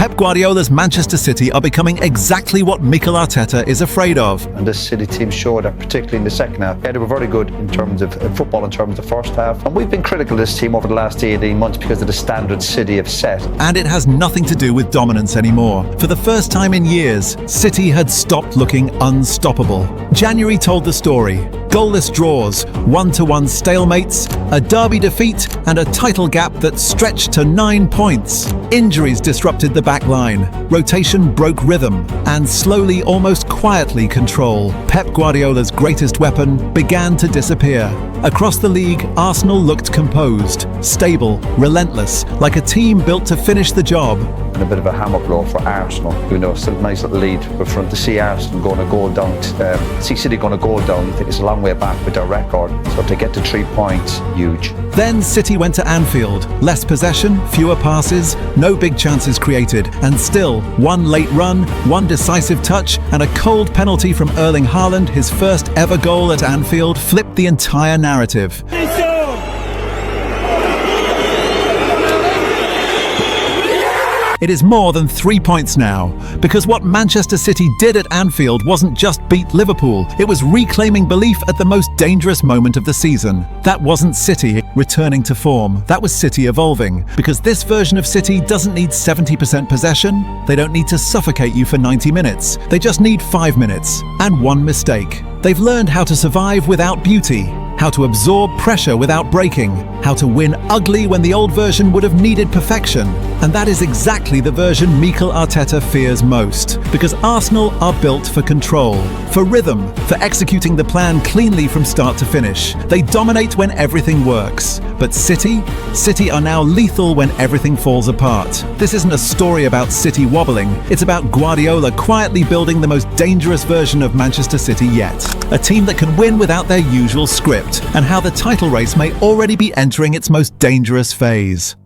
Pep Guardiola's Manchester City are becoming exactly what Mikel Arteta is afraid of. And this City team showed that, particularly in the second half. Yeah, they were very good in terms of football, in terms of the first half. And we've been critical of this team over the last 18 months because of the standards City have set. And it has nothing to do with dominance anymore. For the first time in years, City had stopped looking unstoppable. January told the story. Goalless draws, 1-1 stalemates, a derby defeat, and a title gap that stretched to 9 points. Injuries disrupted the back line, rotation broke rhythm, and slowly, almost quietly, control, Pep Guardiola's greatest weapon, began to disappear. Across the league, Arsenal looked composed, stable, relentless, like a team built to finish the job. And a bit of a hammer blow for Arsenal, still a nice little lead, but from to see Arsenal going a goal down, see City going a goal down, I think it's a long way back with their record. So to get to 3 points, huge. Then City went to Anfield. Less possession, fewer passes, no big chances created, and still one late run, one decisive touch, and a cold penalty from Erling Haaland, his first ever goal at Anfield, flipped the entire narrative. It is more than 3 points now, because what Manchester City did at Anfield wasn't just beat Liverpool, it was reclaiming belief at the most dangerous moment of the season. That wasn't City returning to form, that was City evolving, because this version of City doesn't need 70% possession, they don't need to suffocate you for 90 minutes, they just need 5 minutes, and one mistake. They've learned how to survive without beauty, how to absorb pressure without breaking, how to win ugly when the old version would have needed perfection. And that is exactly the version Mikel Arteta fears most, because Arsenal are built for control, for rhythm, for executing the plan cleanly from start to finish. They dominate when everything works. But City are now lethal when everything falls apart. This isn't a story about City wobbling, it's about Guardiola quietly building the most dangerous version of Manchester City yet. A team that can win without their usual script, and how the title race may already be entering its most dangerous phase.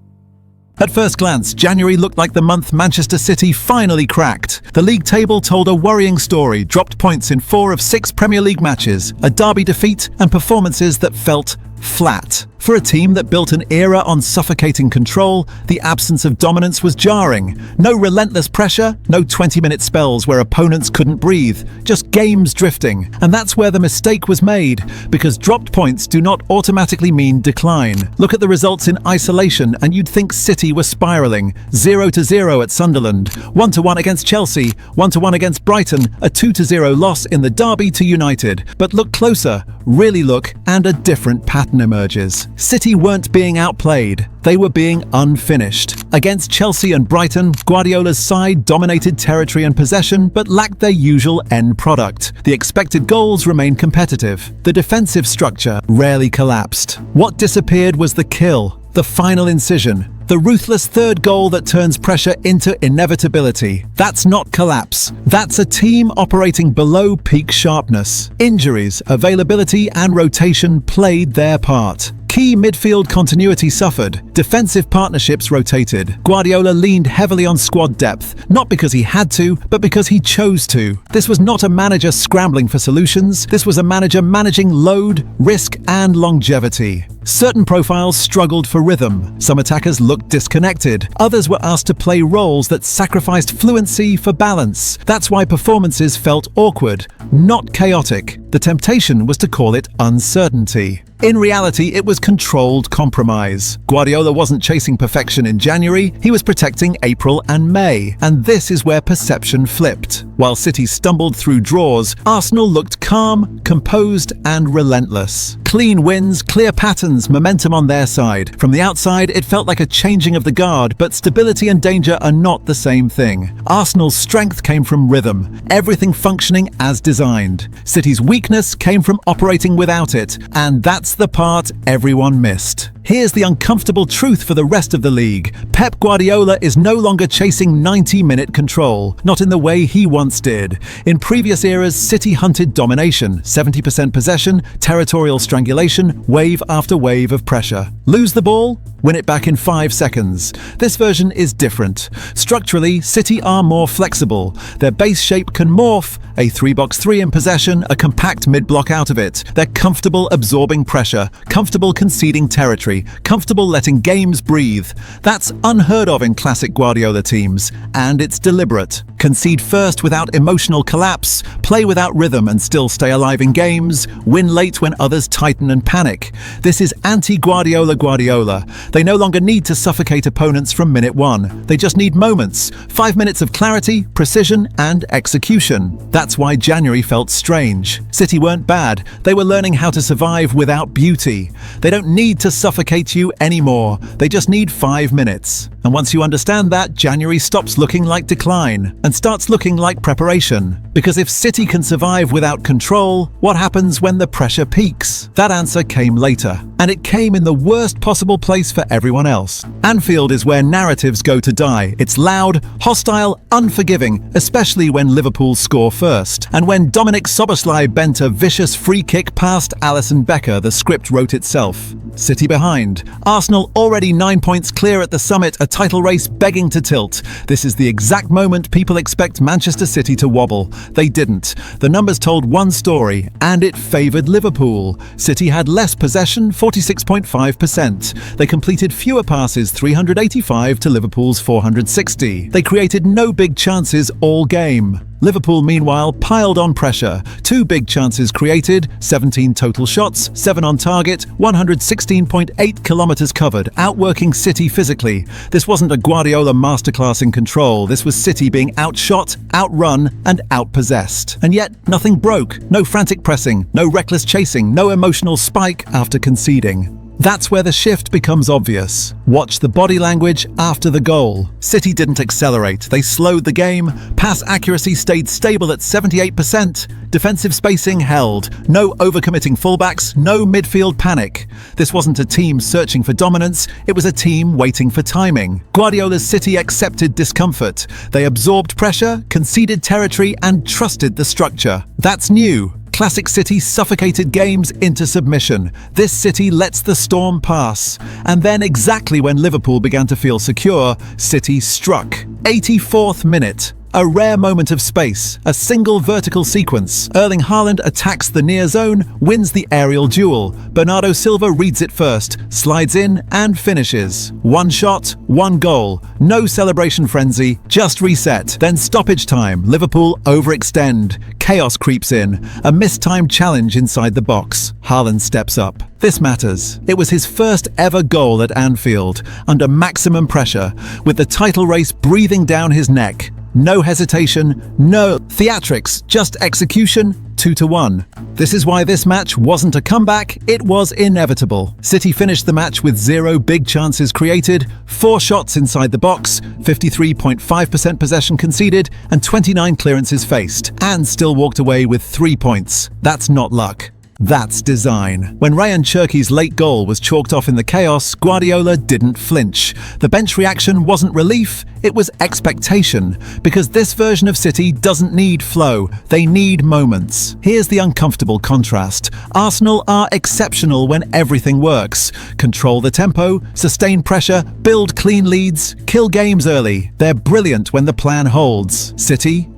At first glance, January looked like the month Manchester City finally cracked. The league table told a worrying story, dropped points in 4 of 6 Premier League matches, a derby defeat, and performances that felt flat. For a team that built an era on suffocating control, the absence of dominance was jarring. No relentless pressure, no 20-minute spells where opponents couldn't breathe, just games drifting. And that's where the mistake was made, because dropped points do not automatically mean decline. Look at the results in isolation and you'd think City were spiralling. 0-0 at Sunderland, 1-1 against Chelsea, 1-1 against Brighton, a 2-0 loss in the derby to United. But look closer, really look, and a different pattern emerges. City weren't being outplayed, they were being unfinished. Against Chelsea and Brighton, Guardiola's side dominated territory and possession but lacked their usual end product. The expected goals remained competitive. The defensive structure rarely collapsed. What disappeared was the kill, the final incision, the ruthless third goal that turns pressure into inevitability. That's not collapse. That's a team operating below peak sharpness. Injuries, availability, and rotation played their part. Key midfield continuity suffered, defensive partnerships rotated. Guardiola leaned heavily on squad depth, not because he had to, but because he chose to. This was not a manager scrambling for solutions, this was a manager managing load, risk, and longevity. Certain profiles struggled for rhythm. Some attackers looked disconnected. Others were asked to play roles that sacrificed fluency for balance. That's why performances felt awkward, not chaotic. The temptation was to call it uncertainty. In reality, it was controlled compromise. Guardiola wasn't chasing perfection in January, he was protecting April and May. And this is where perception flipped. While City stumbled through draws, Arsenal looked calm, composed, and relentless. Clean wins, clear patterns, momentum on their side. From the outside, it felt like a changing of the guard, but stability and danger are not the same thing. Arsenal's strength came from rhythm, everything functioning as designed. City's weakness came from operating without it, and that's the part everyone missed. Here's the uncomfortable truth for the rest of the league. Pep Guardiola is no longer chasing 90-minute control, not in the way he once once did. In previous eras, City hunted domination, 70% possession, territorial strangulation, wave after wave of pressure. Lose the ball? Win it back in 5 seconds. This version is different. Structurally, City are more flexible. Their base shape can morph, a 3-box-3 in possession, a compact mid-block out of it. They're comfortable absorbing pressure, comfortable conceding territory, comfortable letting games breathe. That's unheard of in classic Guardiola teams, and it's deliberate. Concede first without emotional collapse, play without rhythm and still stay alive in games, win late when others tighten and panic. This is anti-Guardiola Guardiola. They no longer need to suffocate opponents from minute 1. They just need moments, 5 minutes of clarity, precision and execution. That's why January felt strange. City weren't bad, they were learning how to survive without beauty. They don't need to suffocate you anymore, they just need 5 minutes. And once you understand that, January stops looking like decline and starts looking like preparation. Because if City can survive without control, what happens when the pressure peaks? That answer came later, and it came in the worst possible place for everyone else. Anfield is where narratives go to die. It's loud, hostile, unforgiving, especially when Liverpool score first. And when Dominic Szoboszlai bent a vicious free kick past Alisson Becker, the script wrote itself. City behind. Arsenal already 9 points clear at the summit, a title race begging to tilt. This is the exact moment people expect Manchester City to wobble. They didn't. The numbers told one story, and it favoured Liverpool. City had less possession, 46.5%. They completed fewer passes, 385 to Liverpool's 460. They created no big chances all game. Liverpool, meanwhile, piled on pressure. 2 big chances created, 17 total shots, 7 on target, 116.8 kilometres covered, outworking City physically. This wasn't a Guardiola masterclass in control. This was City being outshot, outrun, and outpossessed. And yet, nothing broke. No frantic pressing, no reckless chasing, no emotional spike after conceding. That's where the shift becomes obvious. Watch the body language after the goal. City didn't accelerate, they slowed the game, pass accuracy stayed stable at 78%, defensive spacing held, no overcommitting fullbacks, no midfield panic. This wasn't a team searching for dominance, it was a team waiting for timing. Guardiola's City accepted discomfort. They absorbed pressure, conceded territory, and trusted the structure. That's new. Classic City suffocated games into submission. This City lets the storm pass. And then exactly when Liverpool began to feel secure, City struck. 84th minute. A rare moment of space, a single vertical sequence. Erling Haaland attacks the near zone, wins the aerial duel. Bernardo Silva reads it first, slides in and finishes. 1 shot, 1 goal. No celebration frenzy, just reset. Then stoppage time. Liverpool overextend. Chaos creeps in. A mistimed challenge inside the box. Haaland steps up. This matters. It was his first ever goal at Anfield, under maximum pressure, with the title race breathing down his neck. No hesitation, no theatrics, just execution, 2-1. This is why this match wasn't a comeback, it was inevitable. City finished the match with 0 big chances created, 4 shots inside the box, 53.5% possession conceded, and 29 clearances faced, and still walked away with 3 points. That's not luck. That's design. When Ryan Cherki's late goal was chalked off in the chaos, Guardiola didn't flinch. The bench reaction wasn't relief, it was expectation. Because this version of City doesn't need flow, they need moments. Here's the uncomfortable contrast. Arsenal are exceptional when everything works. Control the tempo, sustain pressure, build clean leads, kill games early. They're brilliant when the plan holds.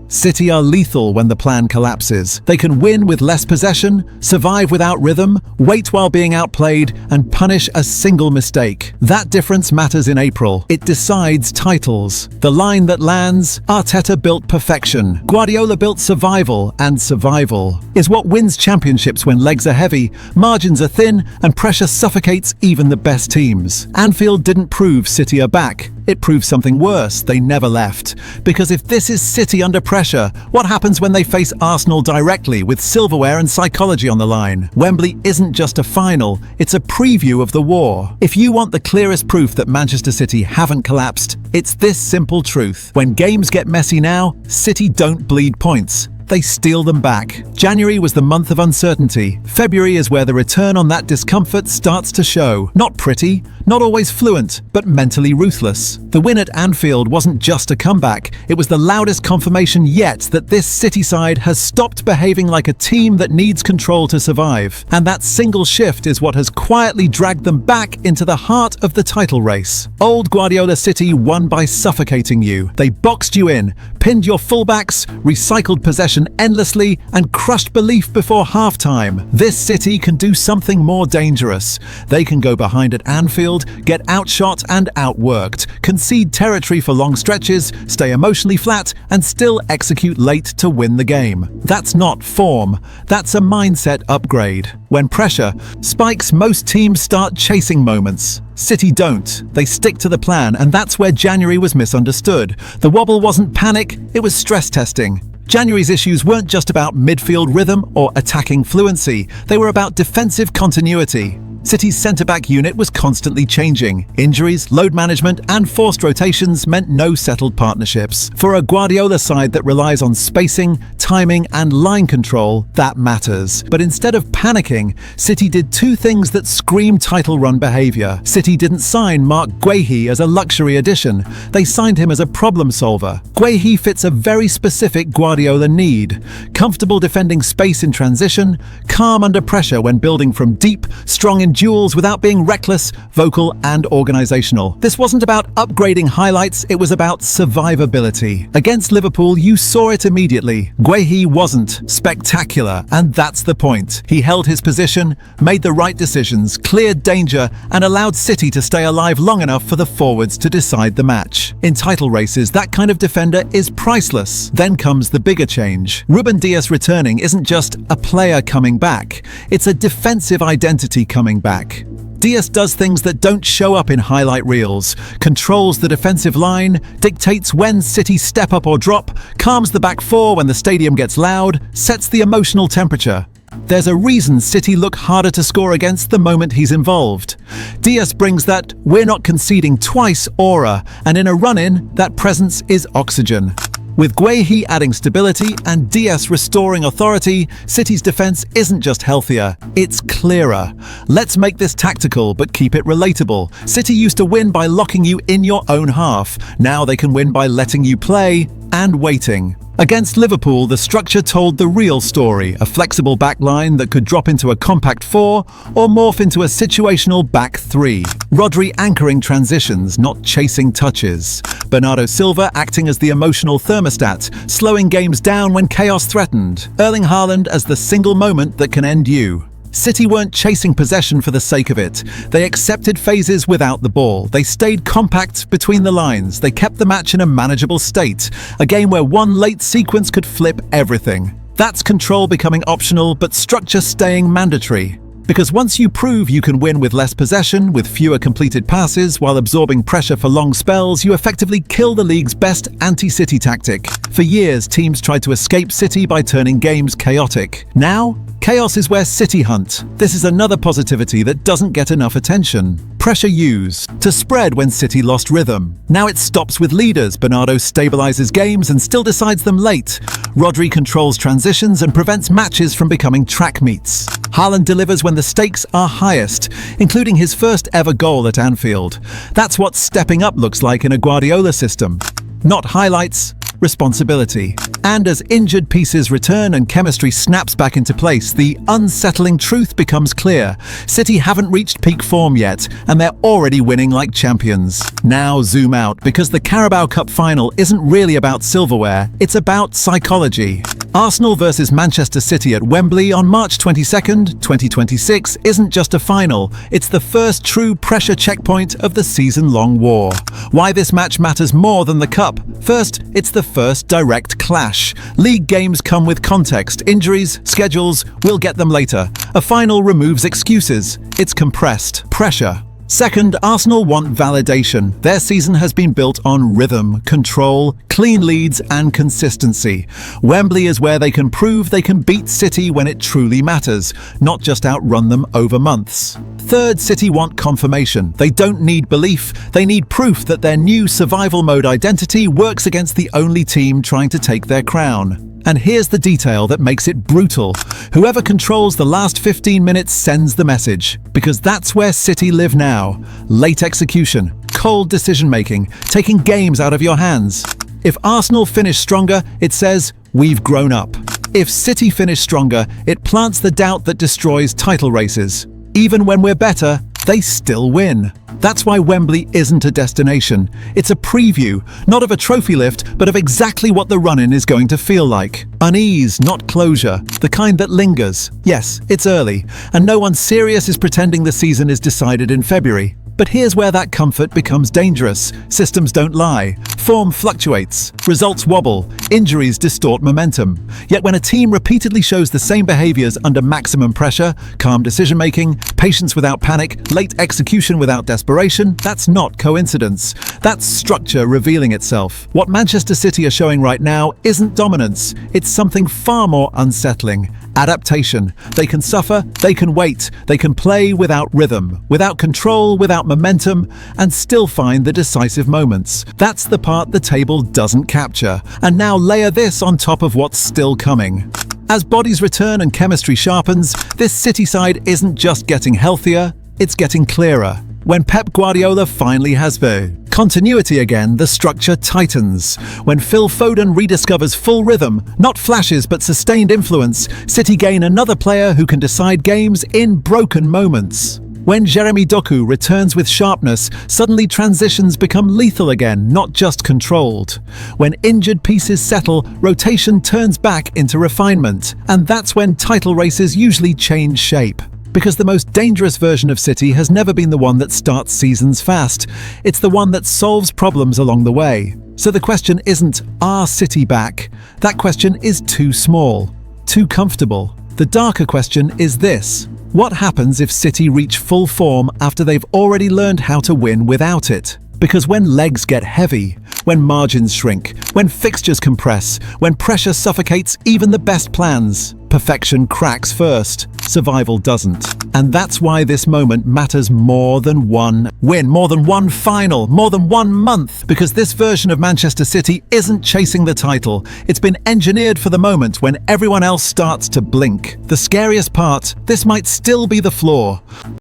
City are lethal when the plan collapses. They can win with less possession, survive without rhythm, wait while being outplayed, and punish a single mistake. That difference matters in April. It decides titles. The line that lands, Arteta built perfection. Guardiola built survival, and survival is what wins championships when legs are heavy, margins are thin, and pressure suffocates even the best teams. Anfield didn't prove City are back. It proved something worse. They never left. Because if this is City under pressure, what happens when they face Arsenal directly with silverware and psychology on the line? Wembley isn't just a final, it's a preview of the war. If you want the clearest proof that Manchester City haven't collapsed, it's this simple truth. When games get messy now, City don't bleed points. they steal them back. January was the month of uncertainty. February is where the return on that discomfort starts to show. Not pretty, not always fluent, but mentally ruthless. The win at Anfield wasn't just a comeback, it was the loudest confirmation yet that this City side has stopped behaving like a team that needs control to survive. And that single shift is what has quietly dragged them back into the heart of the title race. Old Guardiola City won by suffocating you. They boxed you in, pinned your fullbacks, recycled possession endlessly, and crushed belief before halftime. This City can do something more dangerous. They can go behind at Anfield, get outshot and outworked, concede territory for long stretches, stay emotionally flat, and still execute late to win the game. That's not form, that's a mindset upgrade. When pressure spikes, most teams start chasing moments. City don't. They stick to the plan, and that's where January was misunderstood. The wobble wasn't panic, it was stress testing. January's issues weren't just about midfield rhythm or attacking fluency, they were about defensive continuity. City's centre-back unit was constantly changing. Injuries, load management, and forced rotations meant no settled partnerships. For a Guardiola side that relies on spacing, timing, and line control, that matters. But instead of panicking, City did two things that scream title-run behaviour. City didn't sign Mark Guehi as a luxury addition. They signed him as a problem solver. Guehi fits a very specific Guardiola need. Comfortable defending space in transition, calm under pressure when building from deep, strong in duels without being reckless, vocal, and organisational. This wasn't about upgrading highlights, it was about survivability. Against Liverpool, you saw it immediately. Guehi wasn't spectacular, and that's the point. He held his position, made the right decisions, cleared danger, and allowed City to stay alive long enough for the forwards to decide the match. In title races, that kind of defender is priceless. Then comes the bigger change. Ruben Dias returning isn't just a player coming back, it's a defensive identity coming back. Dias does things that don't show up in highlight reels, controls the defensive line, dictates when City step up or drop, calms the back four when the stadium gets loud, sets the emotional temperature. There's a reason City look harder to score against the moment he's involved. Dias brings that "we're not conceding twice" aura, and in a run-in, that presence is oxygen. With Guehi adding stability and Dias restoring authority, City's defence isn't just healthier, it's clearer. Let's make this tactical, but keep it relatable. City used to win by locking you in your own half. Now they can win by letting you play and waiting. Against Liverpool, the structure told the real story, a flexible back line that could drop into a compact four or morph into a situational back three. Rodri anchoring transitions, not chasing touches. Bernardo Silva acting as the emotional thermostat, slowing games down when chaos threatened. Erling Haaland as the single moment that can end you. City weren't chasing possession for the sake of it. They accepted phases without the ball. They stayed compact between the lines. They kept the match in a manageable state. A game where one late sequence could flip everything. That's control becoming optional, but structure staying mandatory. Because once you prove you can win with less possession, with fewer completed passes, while absorbing pressure for long spells, you effectively kill the league's best anti-City tactic. For years, teams tried to escape City by turning games chaotic. Now, chaos is where City hunt. This is another positivity that doesn't get enough attention. Pressure used to spread when City lost rhythm. Now it stops with leaders. Bernardo stabilizes games and still decides them late. Rodri controls transitions and prevents matches from becoming track meets. Haaland delivers when the stakes are highest, including his first ever goal at Anfield. That's what stepping up looks like in a Guardiola system. Not highlights, responsibility. And as injured pieces return and chemistry snaps back into place, the unsettling truth becomes clear. City haven't reached peak form yet, and they're already winning like champions. Now zoom out, because the Carabao Cup final isn't really about silverware, it's about psychology. Arsenal versus Manchester City at Wembley on March 22nd, 2026 isn't just a final, it's the first true pressure checkpoint of the season-long war. Why this match matters more than the cup? First, it's the first direct clash. League games come with context, injuries, schedules, we'll get them later. A final removes excuses. It's compressed pressure. Second, Arsenal want validation. Their season has been built on rhythm, control, clean leads, and consistency. Wembley is where they can prove they can beat City when it truly matters, not just outrun them over months. Third, City want confirmation. They don't need belief, they need proof that their new survival mode identity works against the only team trying to take their crown. And here's the detail that makes it brutal. Whoever controls the last 15 minutes sends the message. Because that's where City live now. Late execution, cold decision-making, taking games out of your hands. If Arsenal finish stronger, it says, we've grown up. If City finish stronger, it plants the doubt that destroys title races. Even when we're better, they still win. That's why Wembley isn't a destination. It's a preview, not of a trophy lift, but of exactly what the run-in is going to feel like. Unease, not closure. The kind that lingers. Yes, it's early, and no one serious is pretending the season is decided in February. But here's where that comfort becomes dangerous. Systems don't lie. Form fluctuates. Results wobble. Injuries distort momentum. Yet when a team repeatedly shows the same behaviors under maximum pressure, calm decision-making, patience without panic, late execution without desperation, that's not coincidence. That's structure revealing itself. What Manchester City are showing right now isn't dominance. It's something far more unsettling. Adaptation. They can suffer, they can wait, they can play without rhythm, without control, without momentum, and still find the decisive moments. That's the part the table doesn't capture. And now layer this on top of what's still coming. As bodies return and chemistry sharpens, this City side isn't just getting healthier, it's getting clearer. When Pep Guardiola finally has the continuity again, the structure tightens. When Phil Foden rediscovers full rhythm, not flashes but sustained influence, City gain another player who can decide games in broken moments. When Jeremy Doku returns with sharpness, suddenly transitions become lethal again, not just controlled. When injured pieces settle, rotation turns back into refinement. And that's when title races usually change shape. Because the most dangerous version of City has never been the one that starts seasons fast. It's the one that solves problems along the way. So the question isn't, are City back? That question is too small, too comfortable. The darker question is this: what happens if City reach full form after they've already learned how to win without it? Because when legs get heavy, when margins shrink, when fixtures compress, when pressure suffocates even the best plans, perfection cracks first, survival doesn't. And that's why this moment matters more than one win, more than one final, more than 1 month. Because this version of Manchester City isn't chasing the title. It's been engineered for the moment when everyone else starts to blink. The scariest part, this might still be the floor.